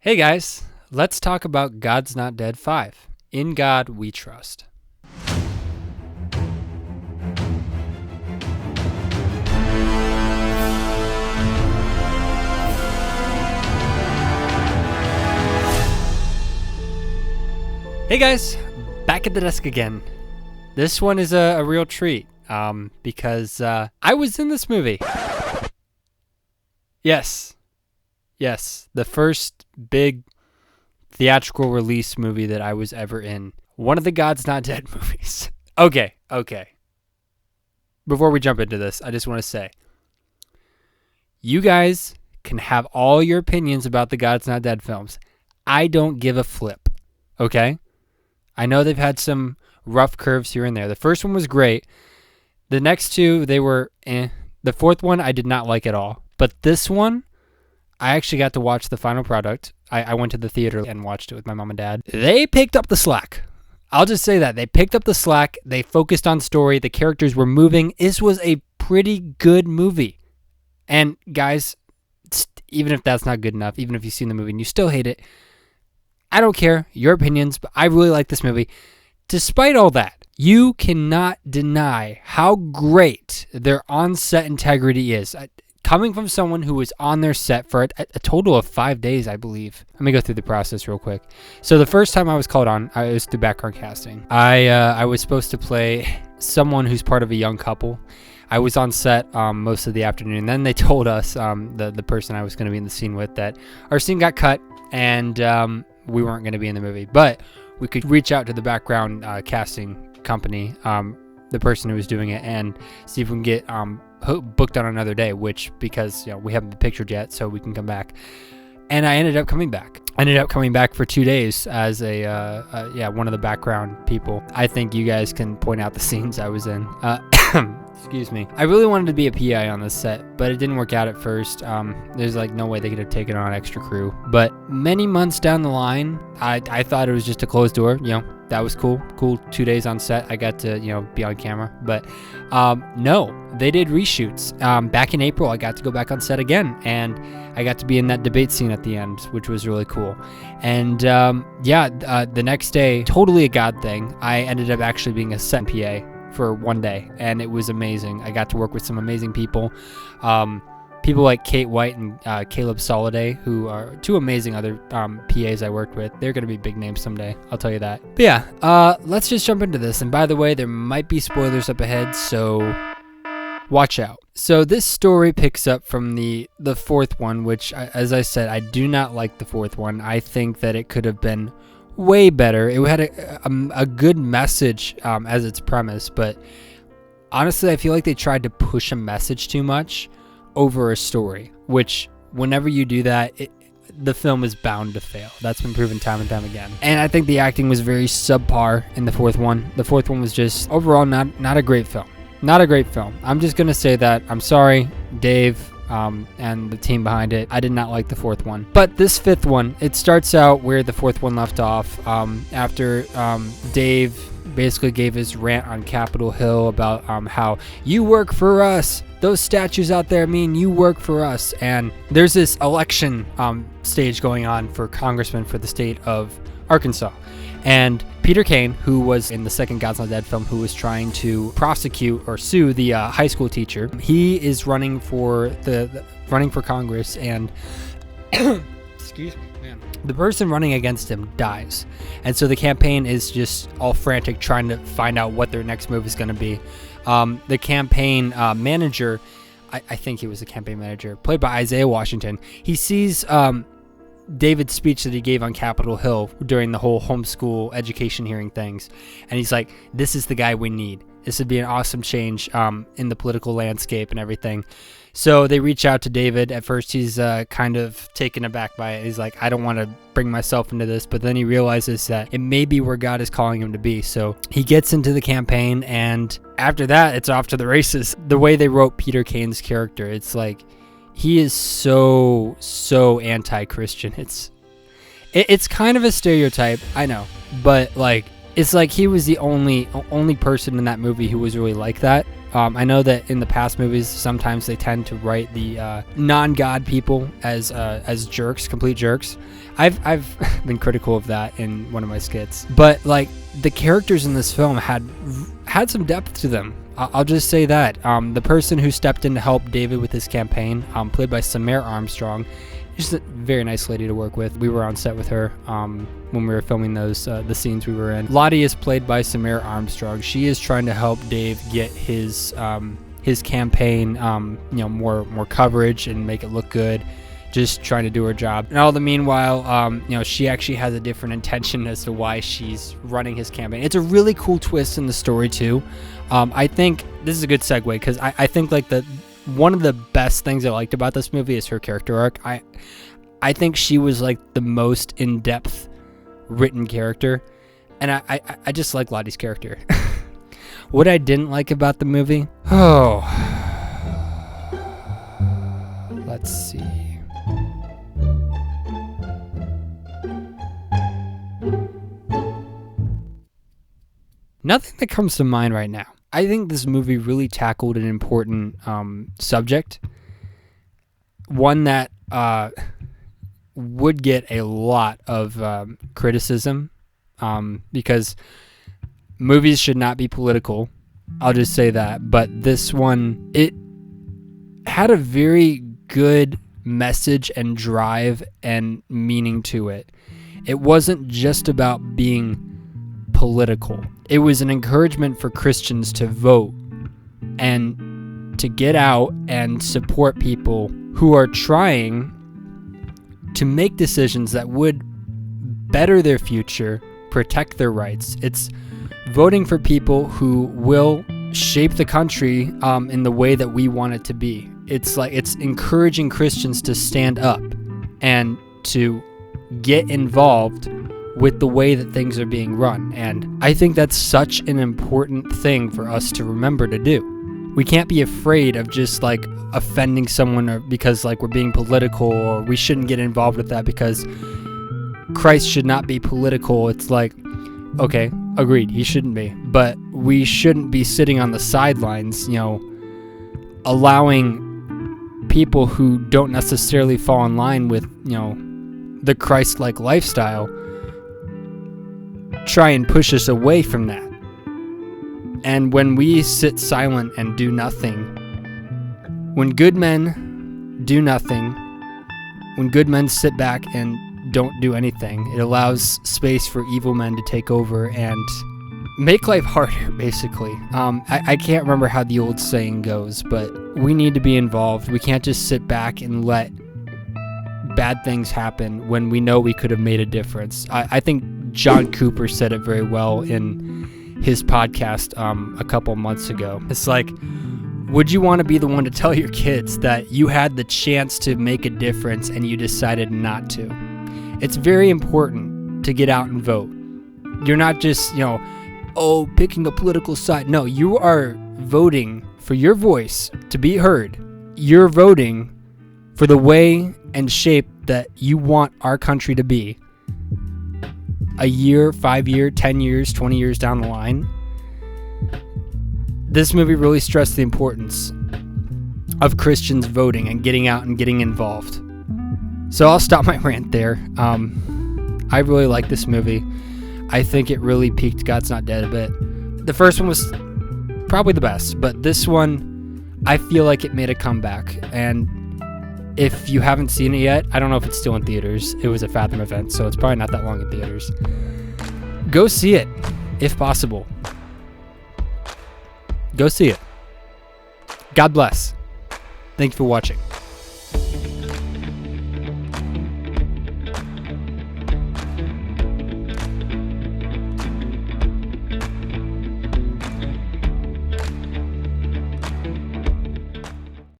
Hey guys, let's talk about God's Not Dead 5. In God We Trust. Hey guys, back at the desk again. This one is a real treat because I was in this movie. Yes, the first big theatrical release movie that I was ever in. One of the God's Not Dead movies. Okay. Before we jump into this, I just want to say, you guys can have all your opinions about the God's Not Dead films. I don't give a flip, okay? I know they've had some rough curves here and there. The first one was great. The next two, they were eh. The fourth one, I did not like at all. But this one, I actually got to watch the final product. I went to the theater and watched it with my mom and dad. They picked up the slack. I'll just say that. They picked up the slack. They focused on story. The characters were moving. This was a pretty good movie. And guys, even if that's not good enough, even if you've seen the movie and you still hate it, I don't care. Your opinions, but I really like this movie. Despite all that, you cannot deny how great their on-set integrity is. Coming from someone who was on their set for a total of 5 days, I believe. Let me go through the process real quick. So the first time I was called on, I was through background casting. I was supposed to play someone who's part of a young couple. I was on set most of the afternoon. Then they told us, the person I was going to be in the scene with, that our scene got cut and we weren't going to be in the movie. But we could reach out to the background casting company, the person who was doing it, and see if we can get booked on another day, which, because we haven't been pictured yet, so we can come back. And I ended up coming back. For 2 days as one of the background people. I think you guys can point out the scenes I was in. Excuse me. I really wanted to be a PI on this set, but it didn't work out at first. There's no way they could have taken on extra crew. But many months down the line, I thought it was just a closed door. That was cool. 2 days on set. I got to, be on camera. But no, they did reshoots. Back in April, I got to go back on set again. And I got to be in that debate scene at the end, which was really cool. And the next day, totally a God thing, I ended up actually being a set PA for 1 day. And it was amazing. I got to work with some amazing people. People like Kate White and Caleb Soliday, who are two amazing other PAs I worked with. They're going to be big names someday, I'll tell you that. But yeah, let's just jump into this. And by the way, there might be spoilers up ahead, so watch out. So this story picks up from the fourth one, which, as I said, I do not like the fourth one. I think that it could have been way better. It had a good message as its premise, but honestly, I feel like they tried to push a message too much over a story, which whenever you do that, the film is bound to fail. That's been proven time and time again. And I think the acting was very subpar in the fourth one. The fourth one was just overall not a great film. Not a great film. I'm just going to say that. I'm sorry, Dave, and the team behind it. I did not like the fourth one. But this fifth one, it starts out where the fourth one left off, after Dave basically gave his rant on Capitol Hill about how you work for us. Those statues out there mean you work for us. And there's this election stage going on for congressman for the state of Arkansas. And Peter Kane, who was in the second God's Not Dead film, who was trying to prosecute or sue the high school teacher, he is running for running for Congress, and excuse me, man, the person running against him dies, and so the campaign is just all frantic trying to find out what their next move is going to be. The campaign manager, I think he was the campaign manager, played by Isaiah Washington. He sees David's speech that he gave on Capitol Hill during the whole homeschool education hearing things, and he's like, this is the guy we need. This would be an awesome change in the political landscape and everything. So they reach out to David. At first he's kind of taken aback by it. He's like, I don't want to bring myself into this, but then he realizes that it may be where God is calling him to be. So he gets into the campaign, and after that, it's off to the races. The way they wrote Peter Kane's character, it's like, he is so anti-Christian. It's kind of a stereotype, I know, but it's like he was the only person in that movie who was really like that. I know that in the past movies, sometimes they tend to write the non-God people as jerks, complete jerks. I've been critical of that in one of my skits, but like the characters in this film had some depth to them. I'll just say that the person who stepped in to help David with his campaign, played by Samara Armstrong, she's a very nice lady to work with. We were on set with her when we were filming those the scenes we were in. Lottie is played by Samara Armstrong. She is trying to help Dave get his campaign, more coverage and make it look good. Just trying to do her job. And all the meanwhile, she actually has a different intention as to why she's running his campaign. It's a really cool twist in the story too. I think this is a good segue because I think like one of the best things I liked about this movie is her character arc. I think she was like the most in-depth written character, and I just like Lottie's character. What I didn't like about the movie? Let's see. Nothing that comes to mind right now. I think this movie really tackled an important subject, one that would get a lot of criticism because movies should not be political. I'll just say that. But this one, it had a very good message and drive and meaning to it. It wasn't just about being political. It was an encouragement for Christians to vote and to get out and support people who are trying to make decisions that would better their future, protect their rights. It's voting for people who will shape the country in the way that we want it to be. It's encouraging Christians to stand up and to get involved with the way that things are being run. And I think that's such an important thing for us to remember to do. We can't be afraid of just like offending someone or because like we're being political, or we shouldn't get involved with that because Christ should not be political. It's like, okay, agreed, he shouldn't be. But we shouldn't be sitting on the sidelines, allowing people who don't necessarily fall in line with, the Christ-like lifestyle try and push us away from that. And when we sit silent and do nothing, when good men do nothing, when good men sit back and don't do anything, it allows space for evil men to take over and make life harder, basically. I can't remember how the old saying goes, but we need to be involved. We can't just sit back and let bad things happen when we know we could have made a difference. I think John Cooper said it very well in his podcast a couple months ago. It's like, would you want to be the one to tell your kids that you had the chance to make a difference and you decided not to? It's very important to get out and vote. You're not just, picking a political side. No, you are voting for your voice to be heard. You're voting for the way and shape that you want our country to be. A year, 5 year, 10 years, 20 years down the line. This movie really stressed the importance of Christians voting and getting out and getting involved. So I'll stop my rant there. I really like this movie. I think it really piqued God's Not Dead a bit. The first one was probably the best, but this one, I feel like it made a comeback. And if you haven't seen it yet, I don't know if it's still in theaters. It was a Fathom event, so it's probably not that long in theaters. Go see it, if possible. Go see it. God bless. Thanks for watching.